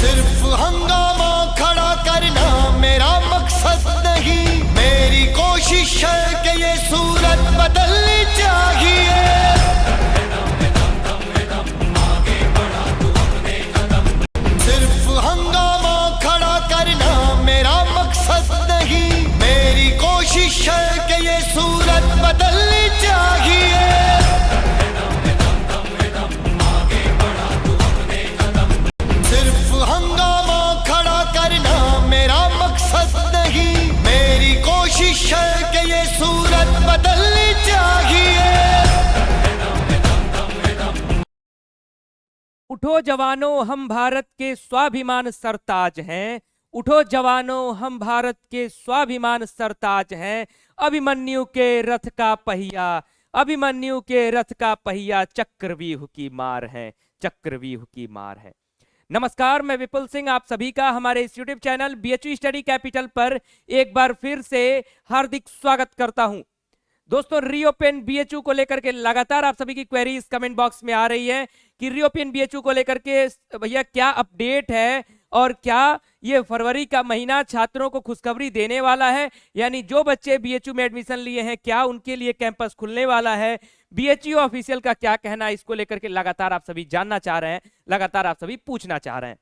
सिर्फ हंगामा खड़ा करना मेरा मकसद नहीं, मेरी कोशिश है कि ये सूरत बदलनी चाहिए। सिर्फ हंगामा खड़ा करना मेरा मकसद नहीं, मेरी कोशिश है कि ये सूरत बदलनी चाहिए। सिर्फ हंगामा खड़ा करना मेरा मकसद नहीं, मेरी कोशिश है कि ये सूरत बदलनी चाहिए। उठो जवानों हम भारत के स्वाभिमान सरताज हैं, उठो जवानों हम भारत के स्वाभिमान सरताज हैं। अभिमन्यु के रथ का पहिया, अभिमन्यु के रथ का पहिया चक्रव्यूह की मार है, चक्रव्यूह की मार है। नमस्कार, मैं विपुल सिंह आप सभी का हमारे इस YouTube channel BHU study capital पर एक बार फिर से हार्दिक स्वागत करता हूं। दोस्तों, रीओपन बीएचयू को लेकर के लगातार आप सभी की क्वेरीज कमेंट बॉक्स में आ रही है कि रीओपन बीएचयू को लेकर के भैया क्या अपडेट है और क्या ये फरवरी का महीना छात्रों को खुशखबरी देने वाला है, यानी जो बच्चे बीएचयू में एडमिशन लिए हैं क्या उनके लिए कैंपस खुलने वाला है, बीएचयू ऑफिशियल का क्या कहना है, इसको लेकर के लगातार आप सभी जानना चाह रहे हैं, लगातार आप सभी पूछना चाह रहे हैं।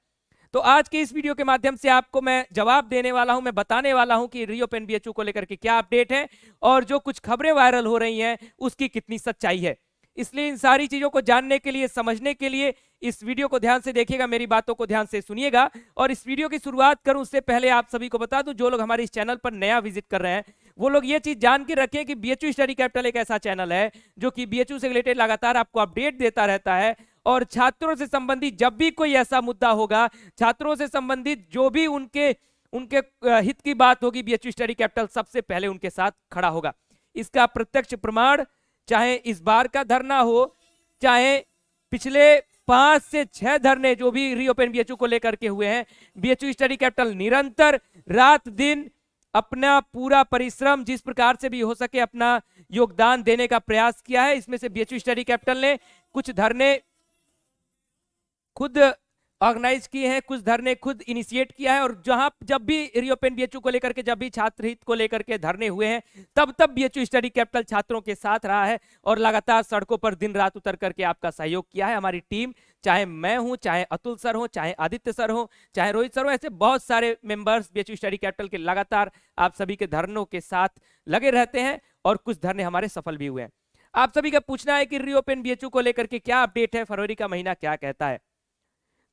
तो आज के इस वीडियो के माध्यम से आपको मैं जवाब देने वाला हूं, मैं बताने वाला हूं कि रीओपन बीएचयू को लेकर के क्या अपडेट है और जो कुछ खबरें वायरल हो रही हैं उसकी कितनी सच्चाई है। इसलिए इन सारी चीजों को जानने के लिए, समझने के लिए इस वीडियो को ध्यान से देखिएगा, मेरी बातों को ध्यान से सुनिएगा। और इस वीडियो की शुरुआत करूं उससे पहले आप सभी को बता दूं, जो लोग हमारे इस चैनल पर नया विजिट कर रहे हैं वो लोग ये चीज जान के रखें कि बीएचयू स्टडी कैपिटल एक ऐसा चैनल है जो कि बीएचयू से रिलेटेड लगातार आपको अपडेट देता रहता है और छात्रों से संबंधित जब भी कोई ऐसा मुद्दा होगा, छात्रों से संबंधित जो भी उनके हित की बात होगी, बीएचयू स्टडी कैपिटल सबसे पहले उनके साथ खड़ा होगा। इसका प्रत्यक्ष प्रमाण चाहे इस बार का धरना हो, चाहे पिछले 5 से 6 धरने जो भी रीओपन बीएचयू को लेकर के हुए हैं, बीएचयू स्टडी कैपिटल निरंतर रात दिन अपना पूरा परिश्रम जिस प्रकार से भी हो सके अपना योगदान देने का प्रयास किया है। इसमें से बीएचयू स्टडी कैपिटल ने कुछ धरने खुद ऑर्गेनाइज किए हैं, कुछ धरने खुद इनिशिएट किया है और जहां जब भी रीओपन बीएचयू को लेकर के, जब भी छात्र हित को लेकर के धरने हुए हैं, तब बीएचयू स्टडी कैपिटल छात्रों के साथ रहा है और लगातार सड़कों पर दिन रात उतर करके आपका सहयोग किया है। हमारी टीम, चाहे मैं हूं, चाहे अतुल सर हो, चाहे आदित्य सर हो, चाहे रोहित सर हो, ऐसे बहुत सारे मेंबर्स बीएचयू स्टडी कैपिटल के लगातार आप सभी के धरनों के साथ लगे रहते हैं और कुछ धरने हमारे सफल भी हुए हैं। आप सभी का पूछना है कि रीओपन बीएचयू को लेकर के क्या अपडेट है, फरवरी का महीना क्या कहता है।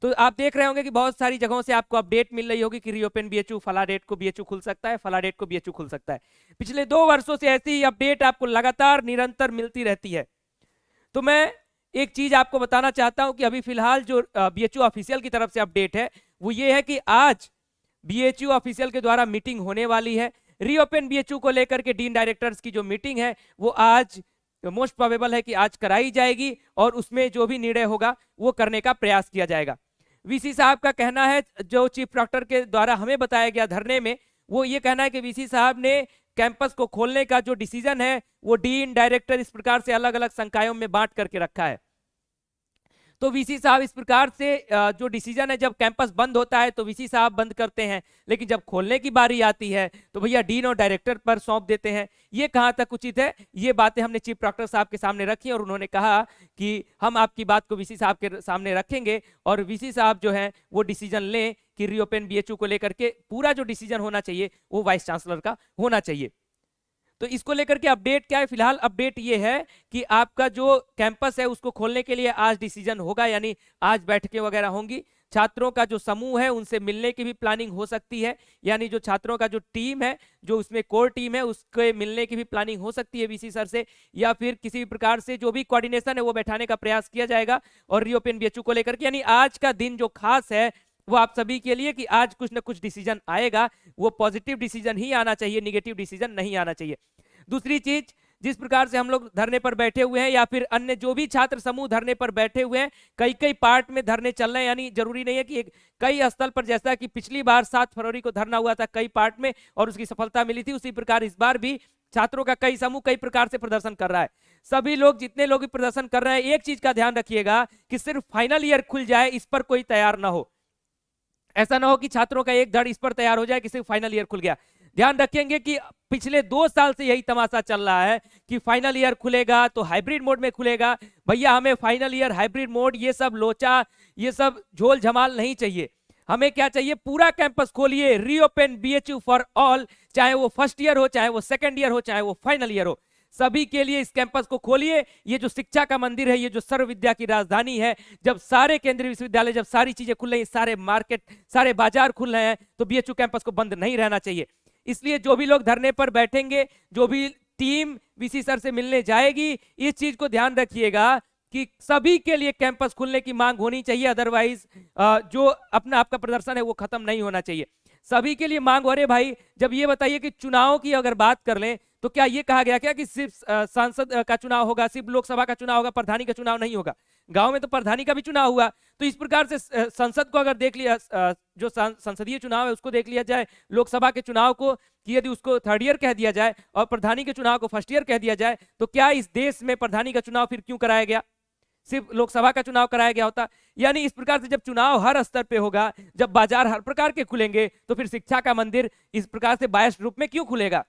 तो आप देख रहे होंगे कि बहुत सारी जगहों से आपको अपडेट मिल रही होगी कि रीओपन बीएचयू फला डेट को बीएचयू खुल सकता है, फला डेट को बीएचयू खुल सकता है। पिछले 2 वर्षों से ऐसी ही अपडेट आपको लगातार निरंतर मिलती रहती है। तो मैं एक चीज आपको बताना चाहता हूं कि अभी फिलहाल जो बीएचयू ऑफिशियल की तरफ से अपडेट है वो ये है कि आज बीएचयू ऑफिशियल के द्वारा मीटिंग होने वाली है। रीओपन बीएचयू को लेकर के डीन डायरेक्टर्स की जो मीटिंग है वो आज मोस्ट प्रोबेबल है कि आज कराई जाएगी और उसमें जो भी निर्णय होगा वो करने का प्रयास किया जाएगा। वीसी साहब का कहना है, जो चीफ डॉक्टर के द्वारा हमें बताया गया धरने में, वो ये कहना है कि वीसी साहब ने कैंपस को खोलने का जो डिसीजन है वो डीन डायरेक्टर इस प्रकार से अलग अलग संकायों में बांट करके रखा है। तो वीसी साहब इस प्रकार से जो डिसीजन है, जब कैंपस बंद होता है तो वीसी साहब बंद करते हैं, लेकिन जब खोलने की बारी आती है तो भैया डीन और डायरेक्टर पर सौंप देते हैं। ये कहाँ तक उचित है, ये बातें हमने चीफ डॉक्टर साहब के सामने रखी और उन्होंने कहा कि हम आपकी बात को वीसी साहब के सामने रखेंगे और वीसी साहब जो है वो डिसीजन लें कि रीओपन बीएचयू को लेकर के पूरा जो डिसीजन होना चाहिए वो वाइस चांसलर का होना चाहिए। तो इसको लेकर के अपडेट क्या है, फिलहाल अपडेट ये है कि आपका जो कैंपस है उसको खोलने के लिए आज डिसीजन होगा, यानी आज बैठकें वगैरह होंगी। छात्रों का जो समूह है उनसे मिलने की भी प्लानिंग हो सकती है, यानी जो छात्रों का जो टीम है, जो उसमें कोर टीम है, उसके मिलने की भी प्लानिंग हो सकती है वीसी सर से, या फिर किसी भी प्रकार से जो भी कोऑर्डिनेशन है वो बैठाने का प्रयास किया जाएगा और रीओपन बीएचयू को लेकर के, यानी आज का दिन जो खास है वो आप सभी के लिए कि आज कुछ ना कुछ डिसीजन आएगा, वो पॉजिटिव डिसीजन ही आना चाहिए, निगेटिव डिसीजन नहीं आना चाहिए। दूसरी चीज, जिस प्रकार से हम लोग धरने पर बैठे हुए हैं या फिर अन्य जो भी छात्र समूह धरने पर बैठे हुए हैं, कई कई पार्ट में धरने चल रहे हैं, यानी जरूरी नहीं है कि कई स्थल पर, जैसा कि पिछली बार 7 फरवरी को धरना हुआ था कई पार्ट में और उसकी सफलता मिली थी, उसी प्रकार इस बार भी छात्रों का कई समूह कई प्रकार से प्रदर्शन कर रहा है। सभी लोग, जितने लोग भी प्रदर्शन कर रहे हैं, एक चीज का ध्यान रखिएगा कि सिर्फ फाइनल ईयर खुल जाए इस पर कोई तैयार ना हो। ऐसा ना हो कि छात्रों का एक धड़ इस पर तैयार हो जाए कि सिर्फ फाइनल ईयर खुल गया। ध्यान रखेंगे कि पिछले 2 साल से यही तमाशा चल रहा है कि फाइनल ईयर खुलेगा तो हाइब्रिड मोड में खुलेगा। भैया हमें फाइनल ईयर, हाइब्रिड मोड, ये सब लोचा, ये सब झोल झमाल नहीं चाहिए। हमें क्या चाहिए? पूरा कैंपस खोलिए, रीओपन बीएचयू फॉर ऑल, चाहे वो फर्स्ट ईयर हो, चाहे वो सेकंड ईयर हो, चाहे वो फाइनल ईयर हो, सभी के लिए इस कैंपस को खोलिए। ये जो शिक्षा का मंदिर है, ये जो सर्व विद्या की राजधानी है, जब सारे केंद्रीय विश्वविद्यालय, जब सारी चीजें खुल रही हैं, सारे मार्केट, सारे बाजार खुल रहे हैं, तो बीएचयू कैंपस को बंद नहीं रहना चाहिए। इसलिए जो भी लोग धरने पर बैठेंगे, जो भी टीम वीसी सर से मिलने जाएगी, इस चीज को ध्यान रखिएगा कि सभी के लिए कैंपस खुलने की मांग होनी चाहिए। अदरवाइज जो अपना आपका प्रदर्शन है वो खत्म नहीं होना चाहिए। सभी के लिए मांग हो रही भाई। जब ये बताइए कि चुनाव की अगर बात कर लें तो क्या ये कहा गया क्या कि सिर्फ सांसद का चुनाव होगा, सिर्फ लोकसभा का चुनाव होगा, प्रधानी का चुनाव नहीं होगा? गांव में तो प्रधानी का भी चुनाव हुआ। तो इस प्रकार से संसद को अगर देख लिया, जो संसदीय चुनाव है उसको देख लिया जाए, लोकसभा के चुनाव को कि यदि उसको थर्ड ईयर कह दिया जाए और प्रधानी के चुनाव को फर्स्ट ईयर कह दिया जाए, तो क्या इस देश में प्रधानी का चुनाव फिर क्यों कराया गया? सिर्फ लोकसभा का चुनाव कराया गया होता। यानी इस प्रकार से जब चुनाव हर स्तर पे होगा, जब बाजार हर प्रकार के खुलेंगे, तो फिर शिक्षा का मंदिर इस प्रकार से बायस्ड रूप में क्यों खुलेगा?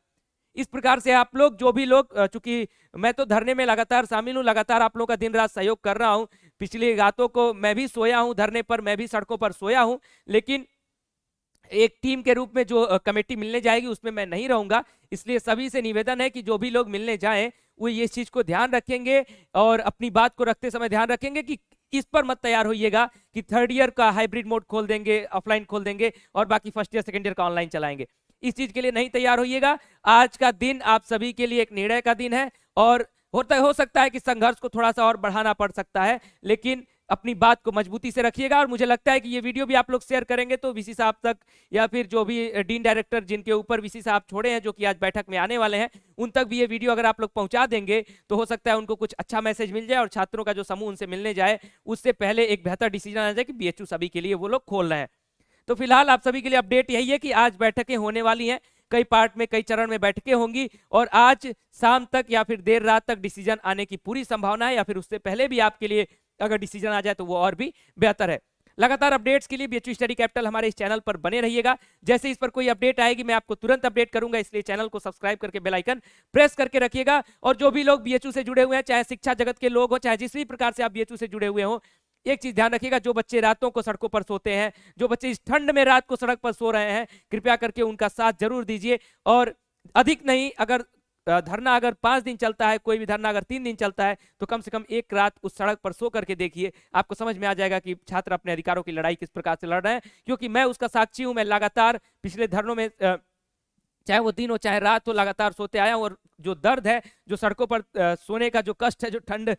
इस प्रकार से आप लोग, जो भी लोग, चूंकि मैं तो धरने में लगातार शामिल हूं, लगातार आप लोगों का दिन रात सहयोग कर रहा हूं, पिछली रातों को मैं भी सोया हूं धरने पर, मैं भी सड़कों पर सोया हूं, लेकिन एक टीम के रूप में जो कमेटी मिलने जाएगी उसमें मैं नहीं रहूंगा। इसलिए सभी से निवेदन है कि जो भी लोग मिलने जाएं वो ये चीज को ध्यान रखेंगे और अपनी बात को रखते समय ध्यान रखेंगे कि इस पर मत तैयार होइएगा कि थर्ड ईयर का हाइब्रिड मोड खोल देंगे, ऑफलाइन खोल देंगे और बाकी फर्स्ट ईयर सेकंड ईयर का ऑनलाइन चलाएंगे। इस चीज के लिए नहीं तैयार होइएगा। आज का दिन आप सभी के लिए एक निर्णय का दिन है और हो सकता है कि संघर्ष को थोड़ा सा और बढ़ाना पड़ सकता है, लेकिन अपनी बात को मजबूती से रखिएगा। और मुझे लगता है कि ये वीडियो भी आप लोग शेयर करेंगे तो वीसी साहब तक, या फिर जो भी डीन डायरेक्टर जिनके ऊपर वीसी साहब छोड़े हैं, जो कि आज बैठक में आने वाले हैं, उन तक भी ये वीडियो अगर आप लोग पहुंचा देंगे तो हो सकता है उनको कुछ अच्छा मैसेज मिल जाए और छात्रों का जो समूह उनसे मिलने जाए उससे पहले एक बेहतर डिसीजन आ जाए कि बीएचयू सभी के लिए वो लोग खोल रहे हैं। तो फिलहाल आप सभी के लिए अपडेट यही है कि आज बैठकें होने वाली हैं, कई पार्ट में, कई चरण में बैठकें होंगी और आज शाम तक या फिर देर रात तक डिसीजन आने की पूरी संभावना है, या फिर उससे पहले भी आपके लिए अगर डिसीजन आ जाए तो वो और भी बेहतर है। लगातार अपडेट्स के लिए बीएचयू स्टडी कैपिटल हमारे इस चैनल पर बने रहिएगा। जैसे इस पर कोई अपडेट आएगी मैं आपको तुरंत अपडेट करूंगा, इसलिए चैनल को सब्सक्राइब करके बेल आइकन प्रेस करके रखिएगा। और जो भी लोग बीएचयू से जुड़े हुए हैं, चाहे शिक्षा जगत के लोग हो, चाहे जिस भी प्रकार से आप बीएचयू से जुड़े हुए हो, एक चीज ध्यान रखिएगा, जो बच्चे रातों को सड़कों पर सोते हैं, जो बच्चे इस ठंड में रात को सड़क पर सो रहे हैं, कृपया करके उनका साथ जरूर दीजिए। और अधिक नहीं, अगर धरना अगर 5 दिन चलता है, कोई भी धरना अगर 3 दिन चलता है, तो कम से कम एक रात उस सड़क पर सो करके देखिए, आपको समझ में आ जाएगा कि छात्र अपने अधिकारों की लड़ाई किस प्रकार से लड़ रहे हैं। क्योंकि मैं उसका साक्षी हूं, मैं लगातार पिछले धरनों में चाहे वो दिन हो चाहे रात हो, लगातार सोते आया हूं। और जो दर्द है, जो सड़कों पर सोने का जो कष्ट है, जो ठंड,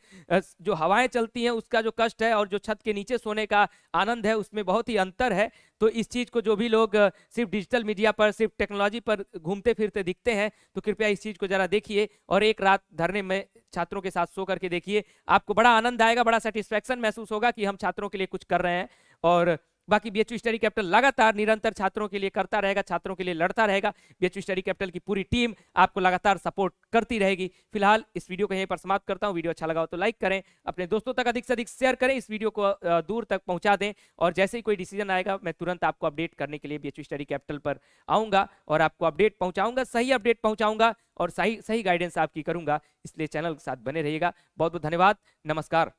जो हवाएं चलती हैं उसका जो कष्ट है, और जो छत के नीचे सोने का आनंद है, उसमें बहुत ही अंतर है। तो इस चीज को जो भी लोग सिर्फ डिजिटल मीडिया पर, सिर्फ टेक्नोलॉजी पर घूमते फिरते दिखते हैं, तो कृपया इस चीज को जरा देखिए और एक रात धरने में छात्रों के साथ सो करके देखिए, आपको बड़ा आनंद आएगा, बड़ा सेटिस्फैक्शन महसूस होगा कि हम छात्रों के लिए कुछ कर रहे हैं। और बाकी बीएचयू स्टडी कैपिटल लगातार निरंतर छात्रों के लिए करता रहेगा, छात्रों के लिए लड़ता रहेगा। बीएचयू स्टडी कैपिटल की पूरी टीम आपको लगातार सपोर्ट करती रहेगी। फिलहाल इस वीडियो को यहीं पर समाप्त करता हूं। वीडियो अच्छा लगा हो तो लाइक करें, अपने दोस्तों तक अधिक से अधिक शेयर करें, इस वीडियो को दूर तक पहुंचा दें। और जैसे ही कोई डिसीजन आएगा मैं तुरंत आपको अपडेट करने के लिए बीएचयू स्टडी कैपिटल पर आऊंगा और आपको अपडेट पहुंचाऊंगा, सही अपडेट पहुंचाऊंगा और सही गाइडेंस आपकी करूंगा। इसलिए चैनल के साथ बने रहिएगा। बहुत बहुत धन्यवाद, नमस्कार।